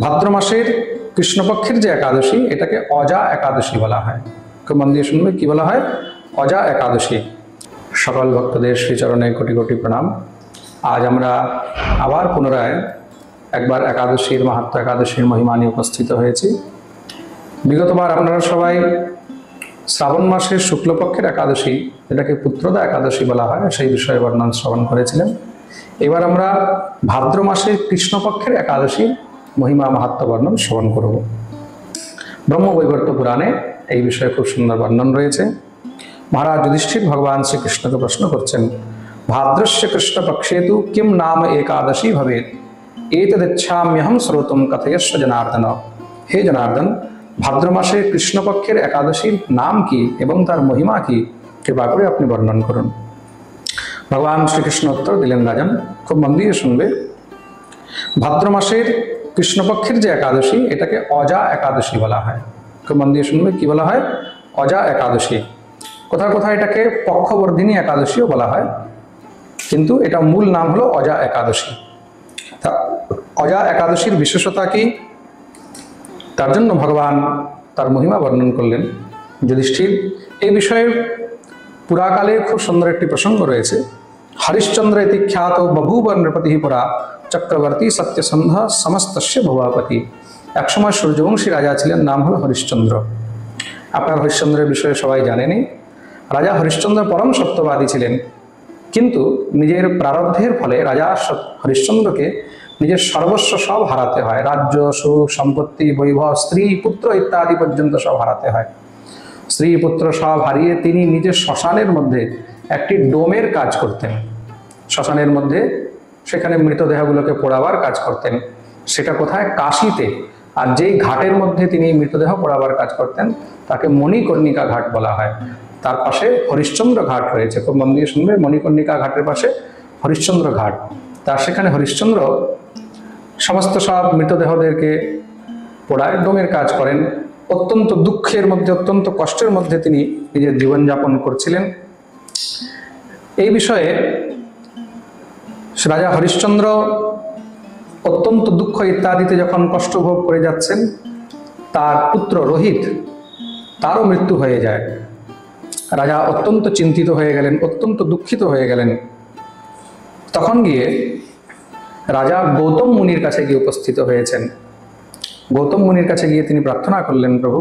ভাদ্র মাসের কৃষ্ণপক্ষের যে একাদশী এটাকে অজা একাদশী বলা হয়। খুব মন দিয়ে শুনবে, কি বলা হয়? অজা একাদশী। সকল ভক্তদের শ্রীচরণে কোটি কোটি প্রণাম। আজ আমরা আবার পুনরায় একবার একাদশীর মাহাত্ম্য, একাদশীর মহিমা নিয়ে উপস্থিত হয়েছি। বিগতবার আপনারা সবাই শ্রাবণ মাসের শুক্লপক্ষের একাদশী, যেটাকে পুত্রদা একাদশী বলা হয়, সেই বিষয়ে বর্ণনা শ্রবণ করেছিলেন। এবার আমরা ভাদ্র মাসের কৃষ্ণপক্ষের একাদশীর মহিমা মাহাত্ম্য বর্ণন শ্রবণ করব। ব্রহ্মবৈবর্ত পুরাণে এই বিষয়ে খুব সুন্দর বর্ণন রয়েছে। মহারাজ যুধিষ্ঠির ভগবান শ্রীকৃষ্ণকে প্রশ্ন করছেন, ভাদ্রস্য কৃষ্ণপক্ষে তু কিম নাম একাদশী ভবেৎ এতদিচ্ছাম্যহম শ্রোতুম কথয়স্য জনার্দন। হে জনার্দন, ভাদ্র মাসের কৃষ্ণপক্ষের একাদশীর নাম কি এবং তার মহিমা কি, কৃপা করে আপনি বর্ণন করুন। ভগবান শ্রীকৃষ্ণ উত্তর দিলেন, রাজন খুব মন দিয়ে শুনবে। ভাদ্র মাসের কৃষ্ণপক্ষের যে একাদশী এটাকে অজা একাদশী বলা হয়। খুব মন দিয়ে শুনবে, কি বলা হয়? অজা একাদশী। কোথাও কোথাও এটাকে পক্ষবর্ধিনী একাদশীও বলা হয়, কিন্তু এটা মূল নাম হলো অজা একাদশী। তা অজা একাদশীর বিশেষতা কি, তার জন্য ভগবান তার মহিমা বর্ণন করলেন। যুধিষ্ঠির, এই বিষয়ে পুরাকালে খুব সুন্দর একটি প্রসঙ্গ রয়েছে। হরিশ্চন্দ্র ইতি খ্যাত বভূব নৃপতি পুরা চক্রবর্তী সত্যসন্ধ সমস্তস্য ভুবাপতি। একসময় সূর্যবংশী রাজা ছিলেন, নাম হলো হরিশ্চন্দ্র। আপনার হরিশ্চন্দ্রের বিষয়ে সবাই জানেনি। রাজা হরিশ্চন্দ্র পরম সত্যবাদী ছিলেন, কিন্তু নিজের প্রারব্ধের ফলে রাজা হরিশ্চন্দ্রকে নিজের সর্বস্ব সব হারাতে হয়। রাজ্য, সুখ, সম্পত্তি, বৈভব, স্ত্রী, পুত্র ইত্যাদি পর্যন্ত সব হারাতে হয়। স্ত্রী পুত্র সব হারিয়ে তিনি নিজের শ্মশানের মধ্যে একটি ডোমের কাজ করতেন। শ্মশানের মধ্যে সেখানে মৃতদেহগুলোকে পোড়াবার কাজ করতেন। সেটা কোথায়? কাশীতে। আর যেই ঘাটের মধ্যে তিনি মৃতদেহ পোড়াবার কাজ করতেন তাকে মণিকর্ণিকা ঘাট বলা হয়। তার পাশে হরিশ্চন্দ্র ঘাট রয়েছে। খুব মন দিয়ে শুনবে, মণিকর্ণিকা ঘাটের পাশে হরিশ্চন্দ্র ঘাট। তার সেখানে হরিশ্চন্দ্র সমস্ত সব মৃতদেহদেরকে পোড়ায়, ডোমের কাজ করেন। অত্যন্ত দুঃখের মধ্যে, অত্যন্ত কষ্টের মধ্যে তিনি নিজের জীবনযাপন করছিলেন। এই বিষয়ে রাজা হরিশ্চন্দ্র অত্যন্ত দুঃখ ইত্যাদিতে যখন কষ্ট ভোগ করে যাচ্ছেন, তার পুত্র রোহিত, তারও মৃত্যু হয়ে যায়। রাজা অত্যন্ত চিন্তিত হয়ে গেলেন, অত্যন্ত দুঃখিত হয়ে গেলেন। তখন গিয়ে রাজা গৌতম মুনির কাছে গিয়ে উপস্থিত হয়েছেন। গৌতম মুনির কাছে গিয়ে তিনি প্রার্থনা করলেন, প্রভু,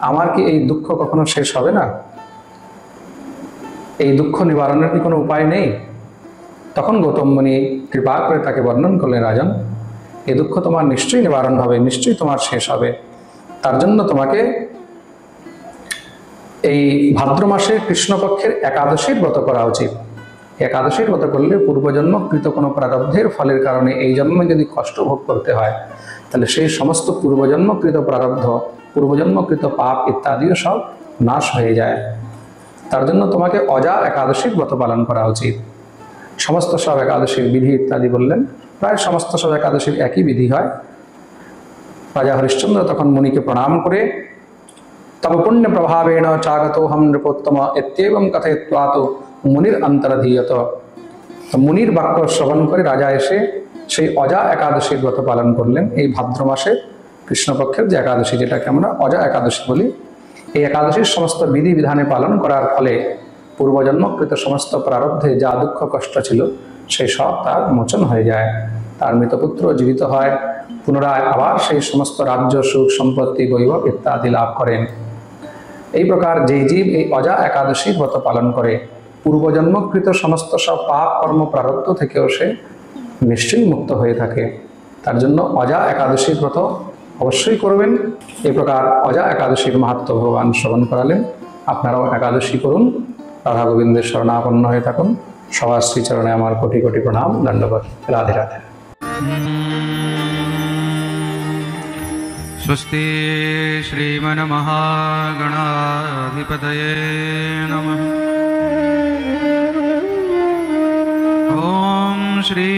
আমার কি এই দুঃখ কখনো শেষ হবে না? এই দুঃখ নিবারণের কি কোনো উপায় নেই? তখন গৌতম মুনি কৃপা করে তাকে বর্ণন করলেন, রাজন, এই দুঃখ তোমার নিশ্চয়ই নিবারণ হবে, নিশ্চয়ই তোমার শেষ হবে। তার জন্য তোমাকে এই ভাদ্র মাসে কৃষ্ণপক্ষের একাদশীর ব্রত করা উচিত। একাদশীর ব্রত করলে পূর্বজন্মকৃত কোনো প্রারব্ধের ফলের কারণে এই জন্মে যদি কষ্ট ভোগ করতে হয়, তাহলে সেই সমস্ত পূর্বজন্মকৃত প্রারব্ধ, পূর্বজন্মকৃত পাপ ইত্যাদিও সব নাশ হয়ে যায়। তার জন্য তোমাকে অজা একাদশীর ব্রত পালন করা উচিত। সমস্ত সব একাদশীর বিধি ইত্যাদি বললেন। প্রায় সমস্ত সব একাদশীর একই বিধি হয়। রাজা হরিশ্চন্দ্র তখন মুনিকে প্রণাম করে, তব পুণ্য প্রভাবেণ চাগতোহম নৃপোত্তম এত্যেবং কথয়িত্বা তো মুনির অন্তরধীয়ত। মুনির বাক্য শ্রবণ করে রাজা এসে সেই অজা একাদশীর ব্রত পালন করলেন। এই ভাদ্র মাসে কৃষ্ণপক্ষের যে একাদশী, যেটাকে আমরা অজা একাদশী বলি, এই একাদশীর সমস্ত বিধি বিধানে পালন করার ফলে পূর্বজন্মকৃত সমস্ত প্রারব্ধে যা দুঃখ কষ্ট ছিল সেই সব তার মোচন হয়ে যায়। তার মৃতপুত্র জীবিত হয়, পুনরায় আবার সেই সমস্ত রাজ্য, সুখ, সম্পত্তি, বৈভব ইত্যাদি লাভ করেন। এই প্রকার যেই জীব এই অজা একাদশীর ব্রত পালন করে, পূর্বজন্মকৃত সমস্ত সব পাপ কর্ম প্রারব্ধ থেকেও সে নিশ্চয়ই মুক্ত হয়ে থাকে। তার জন্য অজা একাদশীর ব্রত অবশ্যই করবেন। এই প্রকার অজা একাদশীর মাহাত্ম্য ভগবান শ্রবণ করালেন। আপনারাও একাদশী করুন, রাধা গোবিন্দের শরণাপন্ন হয়ে থাকুন। সবার শ্রীচরণে আমার কোটি কোটি প্রণাম, দণ্ডবত। রাধে রাধে। स्वस्ति श्रीमन्महागणाधिपतये नमः। ॐ श्री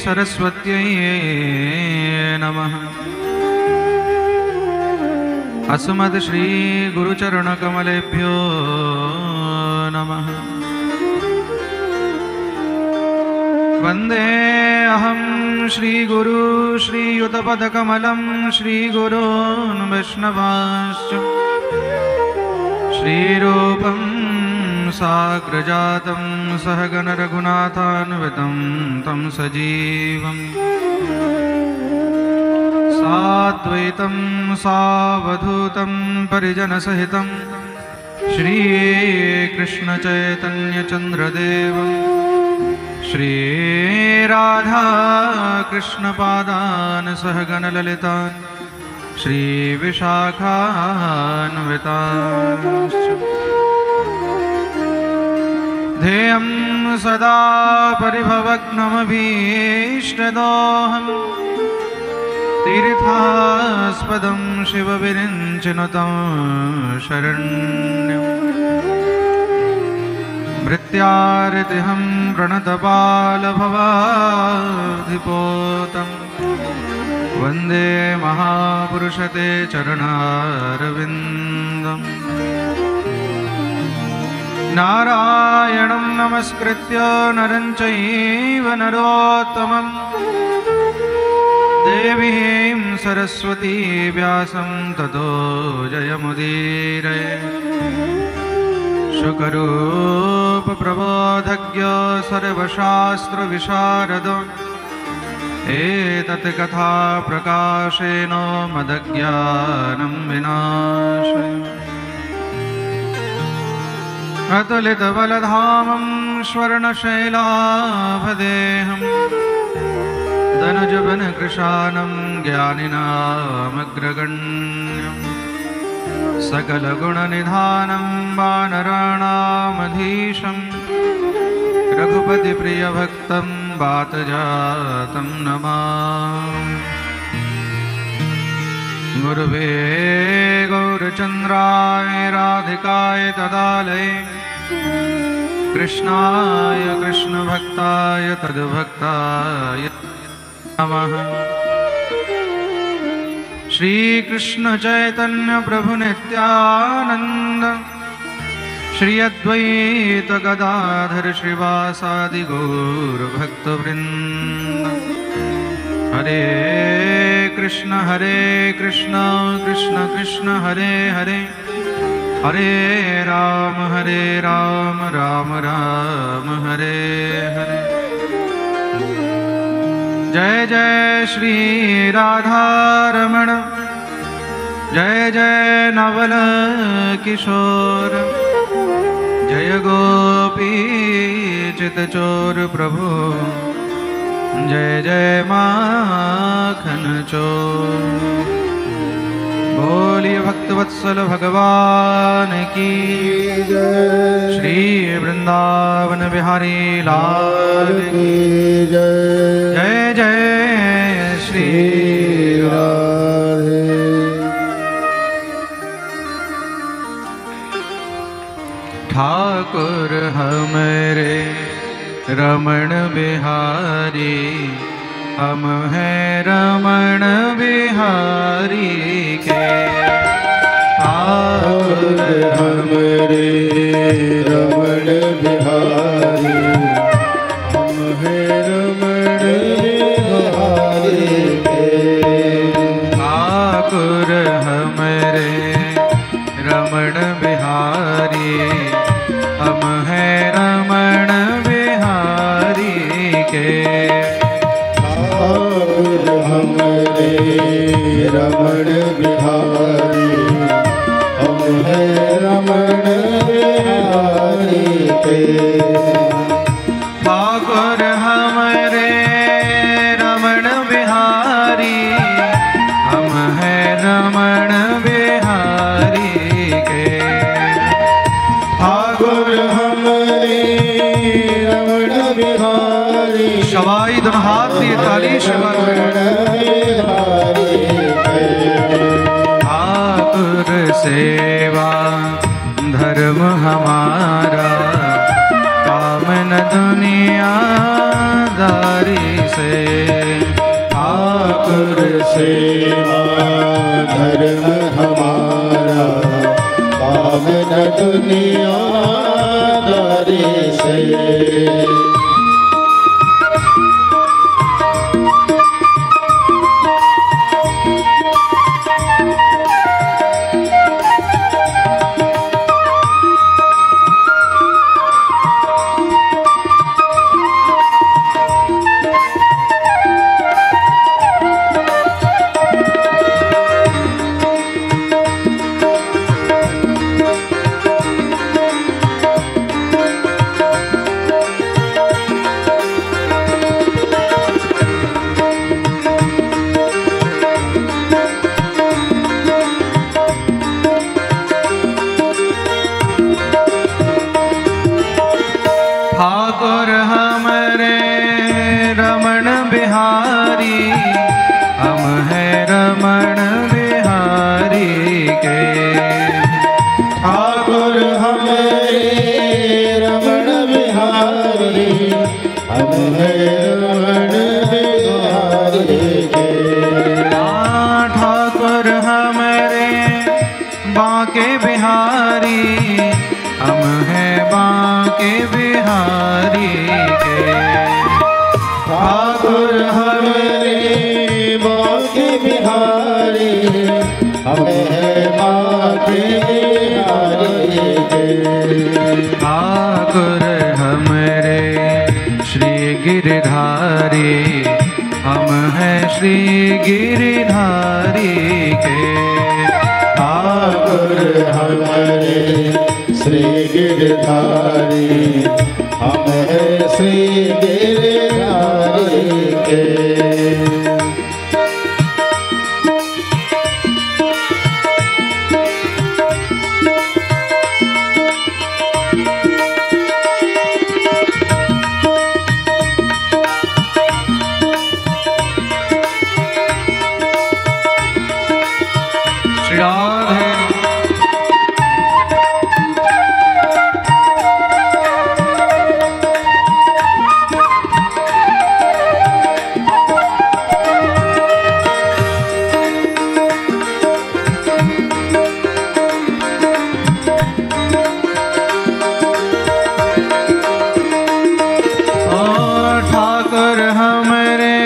सरस्वत्यै नमः। अस्मद् श्री गुरुचरणकमलेभ्यो नमः। वन्दे अहं श्रीगुरु श्रीयुतपदकमलं श्रीगुरून् वैष्णवांश्च श्रीरूपं साग्रजातं सहगण रघुनाथान्वितं तं सजीवम् साद्वैतं सावधूतं परिजनसहितं श्रीकृष्णचैतन्यचन्द्रदेवं श्रीराधाकृष्णपादान् सहगणललितान् श्रीविशाखान्वितांश्च ध्येयं सदा परिभवग्नमभीष्टदोहम् तीर्थास्पदं शिवविरिञ्चिनुतं शरण्यं भृत्यार्तिहं प्रणतपालभवाधिपोतं वन्दे महापुरुषते चरणारविन्दम् नारायणं नमस्कृत्य नरं चैव नरोत्तमम् देवीं सरस्वती व्यासं ततो जयमुदीरये शुकरूपप्रबोधज्ञ सर्वशास्त्रविशारद एतत् कथा प्रकाशेन मदज्ञानं विनाशय अतुलितबलधामं स्वर्णशैलाभदेहम् धनुजवनकृशानं ज्ञानिनामग्रगण्यं सकलगुणनिधानं वानराणामधीशं रघुपतिप्रियभक्तं वातजातं नमामि गुरुवे गौरचन्द्राय राधिकाय तदालये कृष्णाय कृष्णभक्ताय तद्भक्ताय नमः। श्रीकृष्ण चैतन्य प्रभु नित्यानंद श्री अद्वैत गदाधर श्रीवासादि गौर भक्तवृंद हरे कृष्ण कृष्ण कृष्ण हरे हरे हरे राम राम राम हरे हरे। जय जय श्री राधारमण जय जय नवल किशोर जय गोपी चितचोर प्रभु जय जय माखन चोर। बोलिए भक्तवत्सल भगवान की जय। श्री वृंदावन बिहारी लाल की जय। जय जय श्री राधे। ठाकुर हमरे रमण बिहारी हम हैं रमण बिहारी के। ठाकुर हमरे रमण बिहारी हम हैं रमण बिहारी के। ठाकुर हमरे रमण बिहारी हम हैं रमण बिहारी के। ठाकुर हमरे रमण बिहारी हम हैं रमण बिहारी के। ठाकुर हमरे रमण बिहारी हम हैं रमण बिहारी के। ठाकुर हमरे रमण बिहारी शवाई दोनों हाथ दिए ताली ठाकुर सेवा धर्म हमारा काम न दुनियादारी से। ठाकुर सेवा धर्म हमारा काम न दुनियादारी से। बांके बिहारी, हम हैं बांके बिहारी के। ठाकुर हमारे बांके बिहारी, हम हैं बांके बिहारी के। ठाकुर हमरे श्री गिरधारी, हम हैं श्री गिरधारी के। ठाकुर हमारे श्री गिरधारी, हम हैं श्री गिरधारी के। ठाकुर हमारे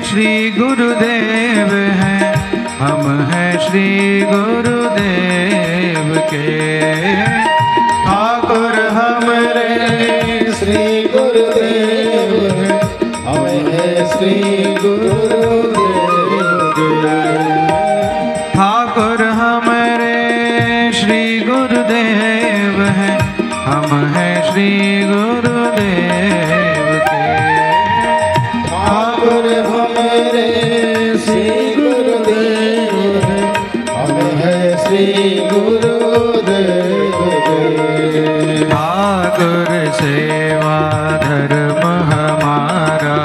श्री गुरुदेव हैं, हम हैं श्री गुरुदेव के। ठाकुर हमारे श्री गुरुदेव हैं, हम हैं श्री गुरुदेव के। ठाकुर सेवा धर्म हमारा,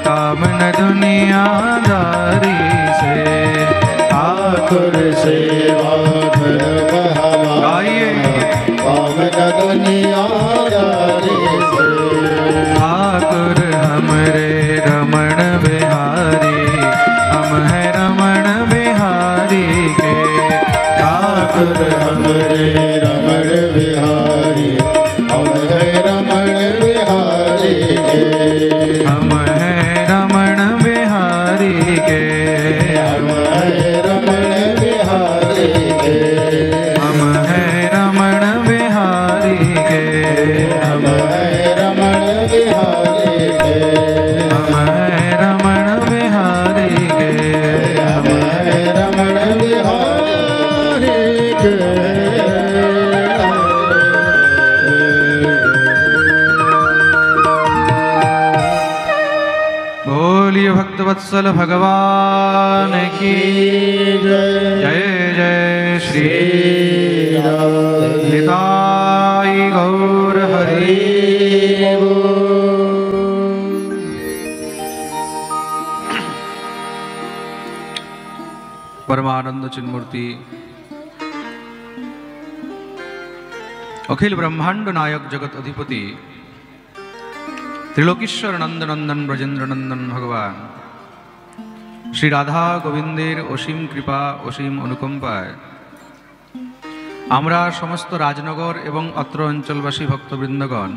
काम न दुनियादारी से। ठाकुर सेवा धर्म हमारा, काम न दुनियादारी से। ठाकुर हमरे रमण बिहारी, हम हैं रमण बिहारी के। ठाकुर हमरे रमण बिहारी, हम हैं रमण बिहारी के। हम हैं रमण बिहारी के। हम हैं रमण बिहारी के। हम हैं रमण बिहारी के। हम हैं रमण बिहारी के। हम हैं रमण बिहारी के। हम हैं रमण बिहारी के। बोलिए भक्तवत्सल भगवान की जय। जय श्री निताई गौर हरि। परमानंद चिन्मूर्ति अखिल ब्रह्मांड नायक जगत अधिपति त्रिलोकीश्वर नंदनंदन ब्रजेंद्र नंदन भगवान श्री राधा गोविंदेर असीम कृपा असीम अनुकम्पाय आमरा समस्त राजनगर एवं अत्र अंचलवासी भक्तबृंदगण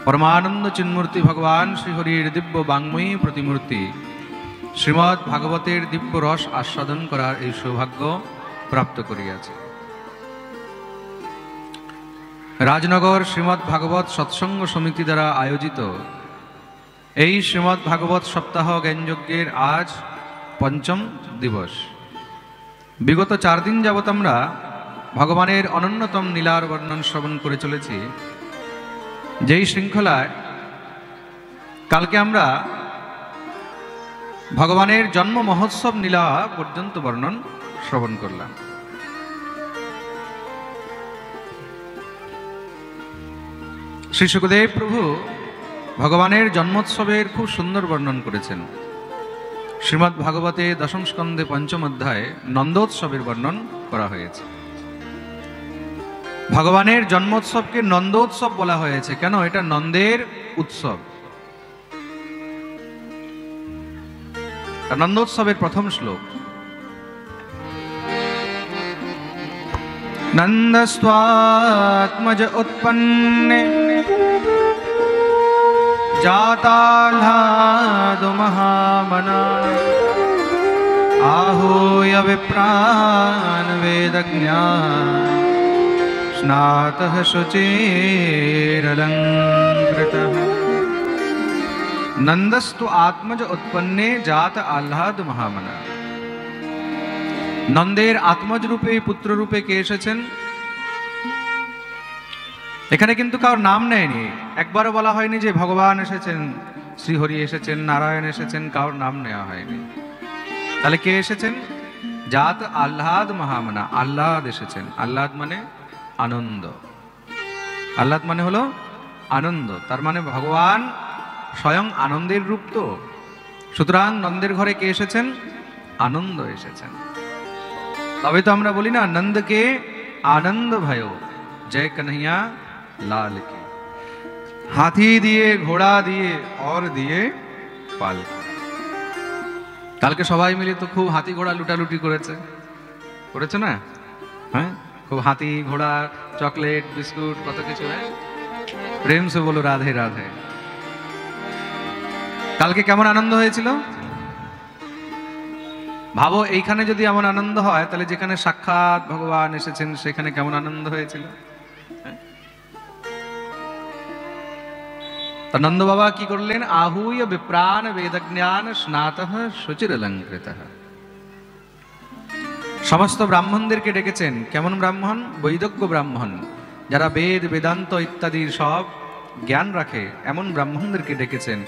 परमानंद चिन्मूर्ति भगवान श्रीहरिर दिव्य बांगमयी प्रतिमूर्ति श्रीमद् भागवतेर दिव्य रस आस्वादन करार এই সৌভাগ্য প্রাপ্ত করিয়াছি। राजनगर श्रीमद् भागवत सत्संग समिति द्वारा आयोजित এই श्रीमद् भागवत सप्ताह ज्ञानयज्ञेर आज पंचम दिवस। विगत 4 दिन যাবত আমরা ভগবানের অনন্যতম লীলার বর্ণন শ্রবণ করে চলেছি। যেই শৃঙ্খলায় কালকে আমরা ভগবানের জন্ম মহোৎসব লীলা পর্যন্ত বর্ণন শ্রবণ করলাম। শ্রী সুখদেব প্রভু ভগবানের জন্মোৎসবের খুব সুন্দর বর্ণন করেছেন। শ্রীমদ্ ভাগবতে দশম স্কন্ধে পঞ্চম অধ্যায়ে নন্দোৎসবের বর্ণন করা হয়েছে। ভগবানের জন্মোৎসবকে নন্দোৎসব বলা হয়েছে কেন? এটা নন্দের উৎসব। নন্দোৎসবের প্রথম শ্লোক नंदस्त्वात्मज उत्पन्ने जाताह्लादो महामना आहूय विप्रान् वेदज्ञान् स्नातः शुचिरलङ्कृतः। नंदस्तु आत्मज उत्पन्ने जात आह्लाद महामना। নন্দের আত্মজ রূপে পুত্র রূপে কে এসেছেন? এখানে কিন্তু কারোর নাম নেয়নি, একবারও বলা হয়নি যে ভগবান এসেছেন, শ্রীহরি এসেছেন, নারায়ণ এসেছেন, কারোর নাম নেওয়া হয়নি। তাহলে কে এসেছেন? জাত আহ্লাদ মহামনা, আহ্লাদ এসেছেন। আহ্লাদ মানে আনন্দ, আহ্লাদ মানে হলো আনন্দ। তার মানে ভগবান স্বয়ং আনন্দের রূপ। তো সুতরাং নন্দের ঘরে কে এসেছেন? আনন্দ এসেছেন। তবে তো আমরা বলি না, নন্দকে আনন্দ भयो জয় কন্হैया লাল কি। হাতি দিয়ে, ঘোড়া দিয়ে, और দিয়ে পাল। কালকে সবাই মিলে তো খুব হাতি ঘোড়া লুটালুটি করেছে, করেছে না? হ্যাঁ, খুব হাতি ঘোড়া, চকলেট, বিস্কুট, কত কিছু। প্রেম সে বলো রাধে রাধে। কালকে কেমন আনন্দ হয়েছিল ভাবো। এইখানে যদি এমন আনন্দ হয়, তাহলে যেখানে সাক্ষাৎ ভগবান এসেছেন সেখানে কেমন আনন্দ হয়েছিল। নন্দ বাবা কি করলেন? আহুয় বিপ্রাণ বেদজ্ঞান স্নাতঃ শুচিরলঙ্কৃতঃ। সমস্ত ব্রাহ্মণদেরকে ডেকেছেন। কেমন ব্রাহ্মণ? বৈদজ্ঞ ব্রাহ্মণ, যারা বেদ বেদান্ত ইত্যাদির সব জ্ঞান রাখে, এমন ব্রাহ্মণদেরকে ডেকেছেন।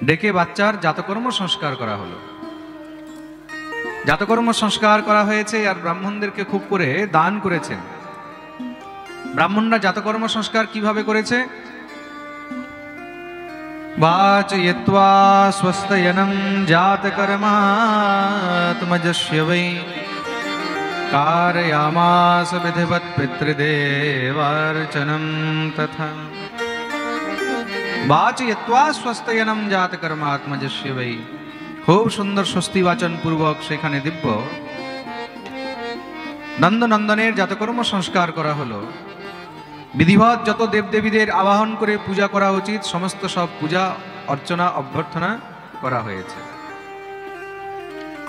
ডেকে বাচ্চার জাতকর্ম সংস্কার করা হলো। জাতকর্ম সংস্কার করা হয়েছে, আর ব্রাহ্মণদেরকে খুব করে দান করেছেন। ব্রাহ্মণরা জাতকর্ম সংস্কার কিভাবে করেছে? वाचयित्वा स्वस्तयनं जातकर्मात्मजस्य वै कारयामास विधिवत् पितृदेवार्चनं तथा। वाचयित्वा स्वस्तयनं जातकर्मात्मजस्य वै। খুব সুন্দর স্বস্তি বাচন পূর্বক সেখানে দিব্য নন্দনন্দনের জাতকর্ম সংস্কার করা হলো। বিধিবৎ যত দেবদেবীদের আবাহন করে পূজা করা উচিত, সমস্ত সব পূজা অর্চনা অভ্যর্থনা করা হয়েছে।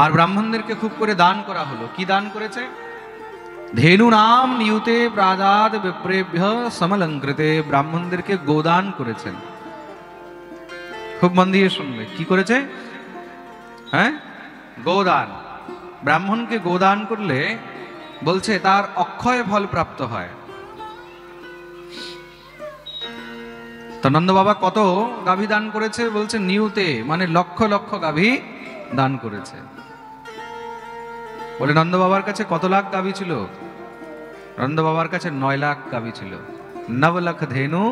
আর ব্রাহ্মণদেরকে খুব করে দান করা হলো। কি দান করেছে? ধেনু নাম নিয়ুতে প্রাদাদ বিপ্রেভ্য সমলঙ্কৃতে। ব্রাহ্মণদেরকে গোদান করেছেন। খুব মন দিয়ে শুনবে, কি করেছে? হ্যাঁ, গোদান। ব্রাহ্মণকে গোদান করলে বলছে তার অক্ষয় ফল প্রাপ্ত হয়। তো নন্দ বাবা কত গাভী দান করেছে? বলছে নিউতে, মানে লক্ষ লক্ষ গাভী দান করেছে। বলে নন্দ বাবার কাছে কত লাখ গাভী ছিল? নন্দ বাবার কাছে 9 লাখ গাভী ছিল। 9 লাখ ধেনু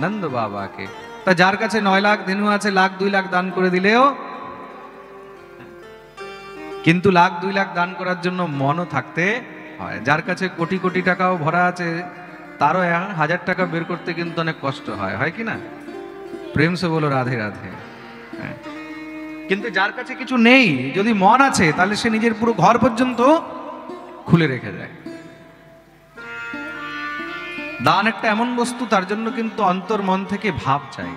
নন্দ বাবাকে। তা যার কাছে 9 লাখ ধেনু আছে, 1 লাখ 2 লাখ দান করে দিলেও, কিন্তু 1 লাখ 2 লাখ দান করার জন্য মনও থাকতে হয়। যার কাছে কোটি কোটি টাকাও ভরা আছে, তারও 1000 টাকা বের করতে কিন্তু অনেক কষ্ট হয়, হয় কি না? প্রেম সে বলো রাধে রাধে। কিন্তু যার কাছে কিছু নেই, যদি মন আছে, তাহলে সে নিজের পুরো ঘর পর্যন্ত খুলে রেখে দেয়। দান একটা এমন বস্তু, তার জন্য কিন্তু অন্তর মন থেকে ভাব চাই।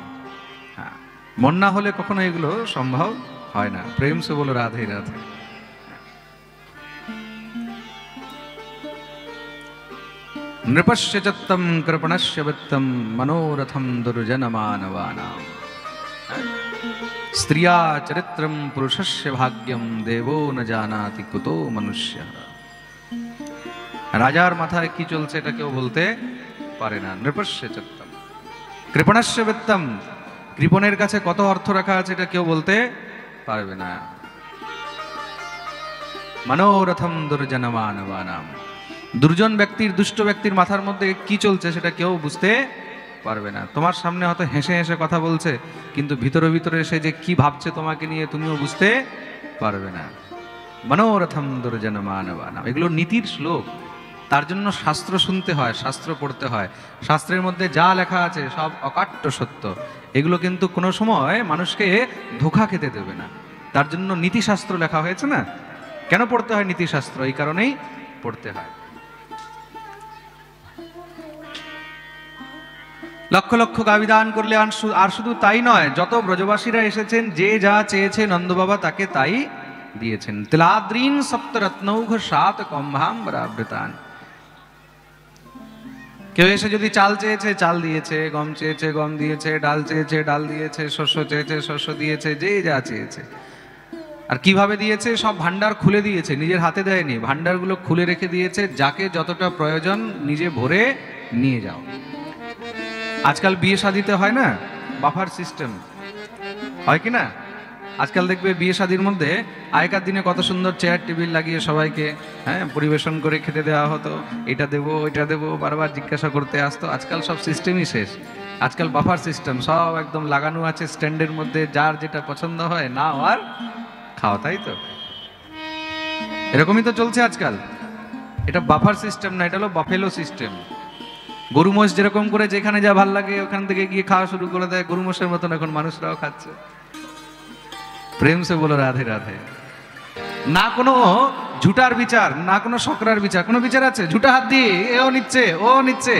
হ্যাঁ, মন না হলে কখনো এগুলো সম্ভব হয় না। প্রেম সে বলো রাধে রাধে। নৃপস্য চত্তম কৃপণস্য বিত্তম মনোরথম দুর্জনমানবানাম। স্ত্রিয়া চরিত্রম পুরুষস্য ভাগ্যম দেবো ন জানাতি কুতো মনুষ্য। রাজার মাথায় কি চলছে এটা কেউ বলতে পারে না। নৃপস্য চত্তম কৃপণস্য বিত্তম। কৃপণের কাছে কত অর্থ রাখা আছে এটা কেউ বলতে পারবে না। মনোরথম দুর্জনমানবানাম। দুর্জন ব্যক্তির, দুষ্ট ব্যক্তির মাথার মধ্যে কি চলছে সেটা কেউ বুঝতে পারবে না। তোমার সামনে হয়তো হেসে হেসে কথা বলছে, কিন্তু ভিতরে ভিতরে সে যে কি ভাবছে তোমাকে নিয়ে তুমিও বুঝতে পারবে না। মনোরথম দুর্জনমানবানাম, এগুলো নীতির শ্লোক। তার জন্য শাস্ত্র শুনতে হয়, শাস্ত্র পড়তে হয়। শাস্ত্রের মধ্যে যা লেখা আছে সব অকাট্য সত্য। এগুলো কিন্তু কোনো সময় মানুষকে ধোঁকা খেতে দেবে না। তার জন্য নীতিশাস্ত্র লেখা হয়েছে না। কেন পড়তে হয় নীতিশাস্ত্র? এই কারণেই পড়তে হয়। লক্ষ লক্ষ গাবিদান করলে আর শুধু তাই নয়, যত ব্রজবাসীরা এসেছেন যে যা চেয়েছে নন্দবাবা তাকে তাই দিয়েছেন। তিলাদ্রিন সপ্তরত্নৌঘ সাত কম্ভাম্বরাবৃতান। কেউ এসে যদি চাল চেয়েছে চাল দিয়েছে, গম চেয়েছে গম দিয়েছে, ডাল চেয়েছে ডাল দিয়েছে, শস্য চেয়েছে শস্য দিয়েছে, যে যা চেয়েছে। আর কিভাবে দিয়েছে? সব ভান্ডার খুলে দিয়েছে, নিজের হাতে দেয়নি, ভান্ডারগুলো খুলে রেখে দিয়েছে, যাকে যতটা প্রয়োজন নিজে ভরে নিয়ে যাও। আজকাল বিয়ে শাদিতে হয় না বাফার সিস্টেম, হয় কি না? আজকাল দেখবে বিয়ে শাদির মধ্যে আগেকার দিনে কত সুন্দর চেয়ার টেবিল লাগিয়ে সবাইকে পরিবেশন করে খেতে দেওয়া হতো, এটা দেবো ওইটা দেবো, বারবার জিজ্ঞাসা করতে আসতো। আজকাল সব সিস্টেমই শেষ, আজকাল বাফার সিস্টেম, সব একদম লাগানো আছে স্ট্যান্ডের মধ্যে, যার যেটা পছন্দ হয় না আর খাওয়া, তাই তো? এরকমই তো চলছে আজকাল। এটা বাফার সিস্টেম না, এটা হলো বাফেলো সিস্টেম। গরু মোষ যেরকম করে যেখানে যা ভাল লাগে ওখান থেকে গিয়ে খাওয়া শুরু করে দেয়, গরু মোষের মতন এখন মানুষরাও খাচ্ছে। প্রেম সে বলো রাধে রাধে। না কোনো ঝুটার বিচার, না কোনো শকরার বিচার, কোনো বিচার আছে? ঝুটা হাত দিয়ে এও নিচ্ছে ও নিচ্ছে।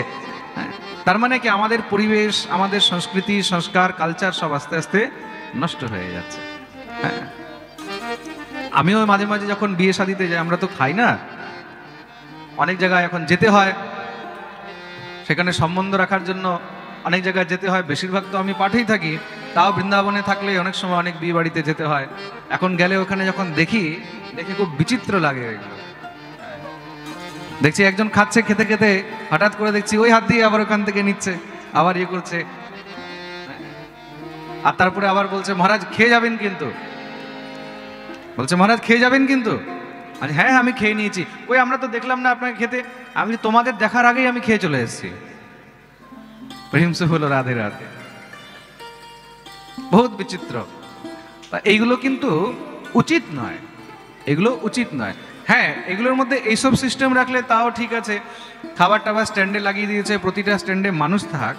তার মানে কি আমাদের পরিবেশ, আমাদের সংস্কৃতি, সংস্কার, কালচার সব আস্তে আস্তে নষ্ট হয়ে যাচ্ছে। হ্যাঁ, আমিও মাঝে মাঝে যখন বিয়ে শাদিতে যাই, আমরা তো খাই না, অনেক জায়গায় এখন যেতে হয়, সেখানে সম্বন্ধ রাখার জন্য অনেক জায়গায় যেতে হয়। বেশিরভাগ তো আমি পাঠেই থাকি, তাও বৃন্দাবনে থাকলে অনেক সময় অনেক বিয়ে বাড়িতে যেতে হয়। এখন গেলে ওখানে যখন দেখি খুব বিচিত্র লাগে এগুলো। দেখছি একজন খাচ্ছে, খেতে খেতে হঠাৎ করে দেখছি ওই হাত দিয়ে আবার ওখান থেকে নিচ্ছে, আবার ইয়ে করছে, আর তারপরে আবার বলছে মহারাজ খেয়ে যাবেন কিন্তু, বলছে মহারাজ খেয়ে যাবেন কিন্তু। আচ্ছা হ্যাঁ আমি খেয়ে নিয়েছি। ওই আমরা তো দেখলাম না আপনাকে খেতে, আমি তোমাদের দেখার আগেই আমি খেয়ে চলে এসেছি। প্রেম সে হলো রাধে রাধে। বহুত বিচিত্র। এইগুলো কিন্তু উচিত নয়, এগুলো উচিত নয়। হ্যাঁ, এগুলোর মধ্যে এইসব সিস্টেম রাখলে তাও ঠিক আছে, খাবার টাবার স্ট্যান্ডে লাগিয়ে দিয়েছে, প্রতিটা স্ট্যান্ডে মানুষ থাক,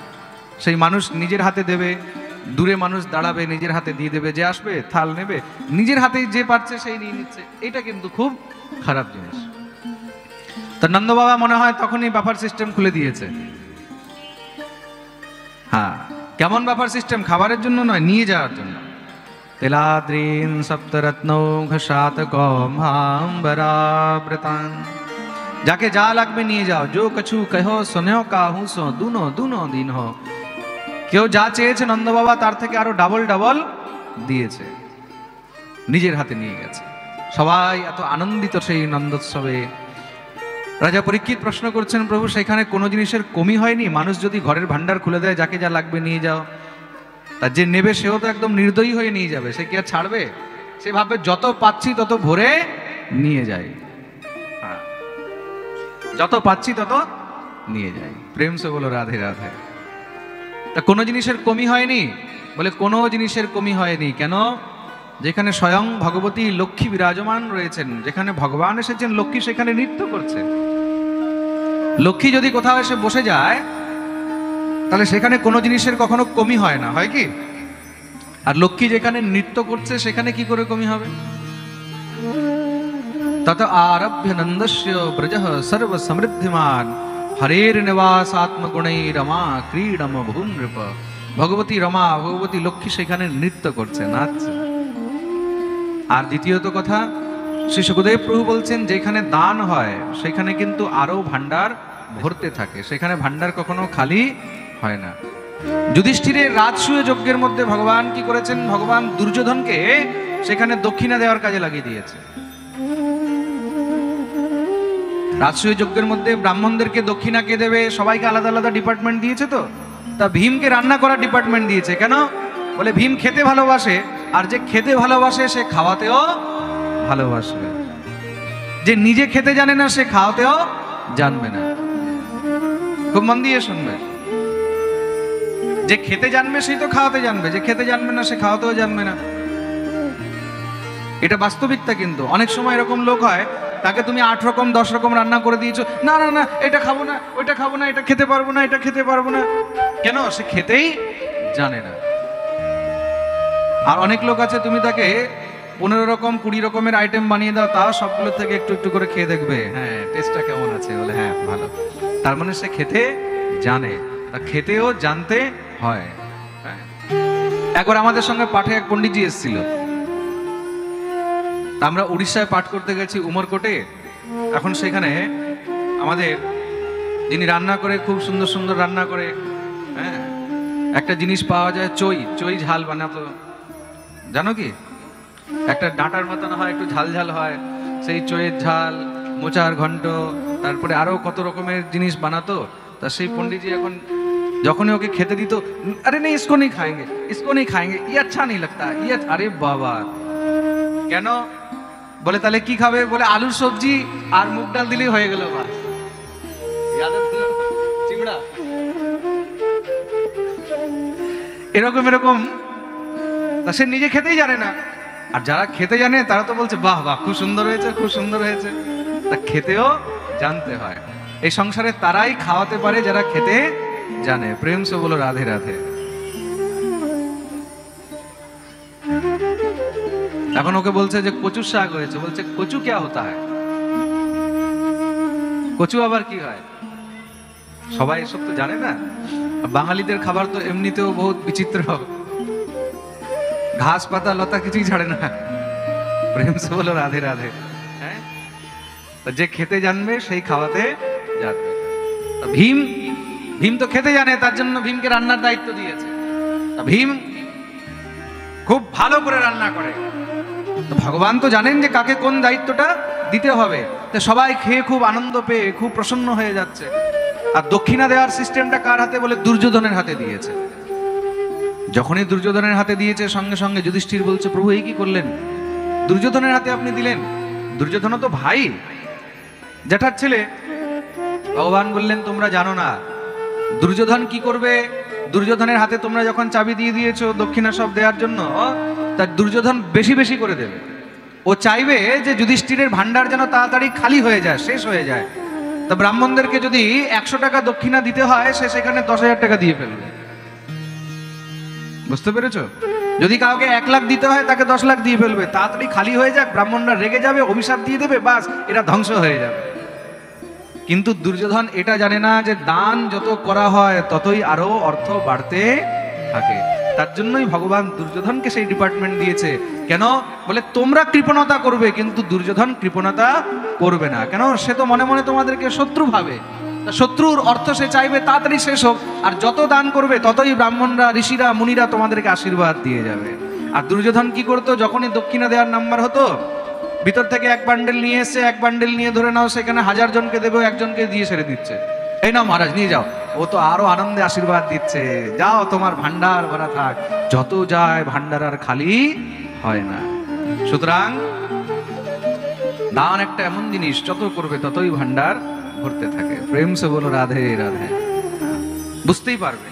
সেই মানুষ নিজের হাতে দেবে, দূরে মানুষ দাঁড়াবে নিজের হাতে দিয়ে দেবে, যে আসবে থাল নেবে, নিজের হাতেই যে পারছে সেই নিয়ে নিচ্ছে। এটা কিন্তু খুব খারাপ জিনিস। তো নন্দ বাবা মনে হয় তখনই বাফার সিস্টেম খুলে দিয়েছে। হ্যাঁ, কেমন বাফার সিস্টেম? খাবারের জন্য নয়, নিয়ে যাওয়ার জন্য। তিলাদ্রিন সপ্তরত্নৌঘ সাত কম্ভাম্বরাবৃতান। যাকে যা লাগবে নিয়ে যাও, जो कछु कहो सुनो काहू सो दुनो दुनो दिन हो। কেউ যা চেয়েছে নন্দ বাবা তার থেকে আরো ডাবল ডাবল দিয়েছে, নিজের হাতে নিয়ে গেছে। সবাই এত আনন্দিত সেই নন্দোৎসবে। রাজা পরীক্ষিত প্রশ্ন করছেন, প্রভু সেখানে কোনো জিনিসের কমি হয়নি? মানুষ যদি ঘরের ভান্ডার খুলে দেয়, যাকে যা লাগবে নিয়ে যাও, তার যে নেবে সেও তো একদম নির্দয়ী হয়ে নিয়ে যাবে, সে কি আর ছাড়বে? সে ভাববে যত পাচ্ছি তত ভরে নিয়ে যাই, যত পাচ্ছি তত নিয়ে যাই। প্রেম সে বলো রাধে রাধে। তা কোনো জিনিসের কমি হয়নি? বলে কোনো জিনিসের কমি হয়নি। কেন? যেখানে স্বয়ং ভগবতী লক্ষ্মী বিরাজমান রয়েছেন, যেখানে ভগবান এসেছেন, লক্ষ্মী সেখানে নৃত্য করছে। লক্ষ্মী যদি কোথাও এসে বসে যায়, তাহলে সেখানে কোনো জিনিসের কখনো কমি হয় না, হয় কি? আর লক্ষ্মী যেখানে নৃত্য করছে সেখানে কি করে কমি হবে? তত আরভ্য নন্দস্য ব্রজঃ সর্ব সমৃদ্ধিমান হরের নিবাস আত্মগুণৈ রমা ক্রীড়ম ভূ নৃপ। ভগবতী রমা, ভগবতী লক্ষ্মী সেখানে নৃত্য করছে, নাচছে। আর দ্বিতীয়ত কথা, শ্রী সুখদেব প্রভু বলছেন, যেখানে দান হয় সেখানে কিন্তু আরো ভান্ডার ভরতে থাকে, সেখানে ভান্ডার কখনো খালি হয় না। যুধিষ্ঠিরের রাজসূয় যজ্ঞের মধ্যে ভগবান কি করেছেন? ভগবান দুর্যোধনকে সেখানে দক্ষিণা দেওয়ার কাজে লাগিয়ে দিয়েছে। রাজসূয় যজ্ঞের মধ্যে ব্রাহ্মণদেরকে দক্ষিণা কে দেবে, সবাইকে আলাদা আলাদা ডিপার্টমেন্ট দিয়েছে। তো তা ভীমকে রান্না করার ডিপার্টমেন্ট দিয়েছে। কেন? বলে ভীম খেতে ভালোবাসে, আর যে খেতে ভালোবাসে সে খাওয়াতেও ভালোবাসবে। যে নিজে খেতে জানে না সে খাওয়াতেও জানবে না। খুব মন দিয়ে শুনবে। যে খেতে জানবে সেই তো খাওয়াতে জানবে, যে খেতে জানবে না সে খাওয়াতেও জানবে না। এটা বাস্তবিকতা। কিন্তু অনেক সময় এরকম লোক হয়, তাকে তুমি 8 রকম 10 রকম রান্না করে দিয়েছো, না না না এটা খাবো না, ওইটা খাবো না, এটা খেতে পারবো না, এটা খেতে পারবো না। কেন? সে খেতেই জানে না। আর অনেক লোক আছে, তুমি তাকে 15 রকম 20 রকমের আইটেম বানিয়ে দাও, তাও সবগুলো থেকে একটু একটু করে খেয়ে দেখবে, হ্যাঁ টেস্টটা কেমন আছে, বলে হ্যাঁ ভালো। তার মানে সে খেতে জানে। খেতেও জানতে হয়। একবার আমাদের সঙ্গে পাঠে এক পণ্ডিতজি এসেছিল, আমরা উড়িষ্যায় পাঠ করতে গেছি উমরকোটে। এখন সেখানে আমাদের যিনি রান্না করে, খুব সুন্দর সুন্দর রান্না করে, হ্যাঁ, একটা জিনিস পাওয়া যায়, চই ঝাল বানাতো, জানো কি? একটা ডাঁটার মতন হয়, একটু ঝাল ঝাল হয়, সেই চইয়ের ঝাল, মোচার ঘন্ট, তারপরে আরো কত রকমের জিনিস বানাতো। তা সেই পণ্ডিতজি এখন যখনই ওকে খেতে দিত, আরে নেই ইসকো নেই খাएंगे, इसको नहीं खाएंगे, ये अच्छा नहीं लगता, ये আরে বাবা কেন? বলে তাহলে কি খাবে? বলে আলুর সবজি আর মুগ ডাল দিলেই হয়ে গেল, বাস। চিমড়া এরকম এরকম, তা সে নিজে খেতেই জানে না। আর যারা খেতে জানে তারা তো বলছে বাহ বাহ, খুব সুন্দর হয়েছে, খুব সুন্দর হয়েছে। তা খেতেও জানতে হয়। এই সংসারে তারাই খাওয়াতে পারে যারা খেতে জানে। প্রেম সে বলো রাধে রাধে। এখন ওকে বলছে যে কচুর শাক হয়েছে, বলছে কচু क्या होता है? কচু আবার কি হয়? সবাই এসব তো জানে না। বাঙালিদের খাবার তো এমনিতেও বহুত বিচিত্র, ঘাস পাতা লতা কিছুই ছাড়ে না। প্রেম সে বলো রাধে রাধে। হ্যাঁ, যে খেতে জানবে সেই খাওয়াতে জানবে। ভীম তো খেতে জানে, তার জন্য ভীমকে রান্নার দায়িত্ব দিয়েছে। ভীম খুব ভালো করে রান্না করে। তো ভগবান তো জানেন যে কাকে কোন দায়িত্বটা দিতে হবে। তো সবাই খেয়ে খুব আনন্দ পেয়ে খুব প্রসন্ন হয়ে যাচ্ছে। আর দক্ষিণা দেওয়ার সিস্টেমটা কার হাতে? বলে দুর্যোধনের হাতে দিয়েছে। যখনই দুর্যোধনের হাতে দিয়েছে, সঙ্গে সঙ্গে যুধিষ্ঠির বলছে, প্রভু এই কি করলেন? দুর্যোধনের হাতে আপনি দিলেন? দুর্যোধন তো ভাই, জ্যাঠার ছেলে। ভগবান বললেন, তোমরা জানো না দুর্যোধন কি করবে। দুর্যোধনের হাতে তোমরা যখন চাবি দিয়ে দিয়েছো দক্ষিণা সব দেওয়ার জন্য, তার দুর্যোধন বেশি বেশি করে দেবে। ও চাইবে যে যুধিষ্ঠিরের ভান্ডার যেন তাড়াতাড়ি খালি হয়ে যায়, শেষ হয়ে যায়। তা ব্রাহ্মণদেরকে যদি 100 টাকা দক্ষিণা দিতে হয়, সে সেখানে 10,000 টাকা দিয়ে ফেলবে। বুঝতে পেরেছো? যদি কাউকে 1 লাখ দিতে হয়, তাকে 10 লাখ দিয়ে ফেলবে। তাড়াতাড়ি খালি হয়ে যাক, ব্রাহ্মণরা রেগে যাবে, অভিশাপ দিয়ে দেবে, বাস এটা ধ্বংস হয়ে যাবে। কিন্তু দুর্যোধন এটা জানে না যে দান যত করা হয় ততই আরো অর্থ বাড়তে থাকে। তার জন্যই ভগবান দুর্যোধনকে সেই ডিপার্টমেন্ট দিয়েছে। কেন? বলে তোমরা কৃপণতা করবে, কিন্তু দুর্যোধন কৃপণতা করবে না। কেন? সে তো মনে মনে তোমাদেরকে শত্রু ভাবে। শত্রুর অর্থ সে চাইবে তাড়াতাড়ি শেষ হোক। আর যত দান করবে ততই ব্রাহ্মণরা, ঋষিরা, মুনিরা তোমাদেরকে আশীর্বাদ দিয়ে যাবে। আর দুর্যোধন কি করতো? যখনই দক্ষিণা দেওয়ার নাম্বার হতো, ভিতর থেকে 1 বান্ডেল নিয়ে এসছে, 1 বান্ডেল নিয়ে ধরে নাও সেখানে 1000 জনকে দেবে, একজনকে দিয়ে ছেড়ে দিচ্ছে, এই নাও মহারাজ নিয়ে যাও। ও তো আরো আনন্দে আশীর্বাদ দিচ্ছে, যাও তোমার ভান্ডার ভরা থাক। যত যায় ভান্ডার আর খালি হয় না। সুতরাং দান একটা এমন জিনিস, যত করবে ততই ভান্ডার ভরতে থাকে। প্রেম সে বলো রাধে রাধে। বুঝতেই পারবে।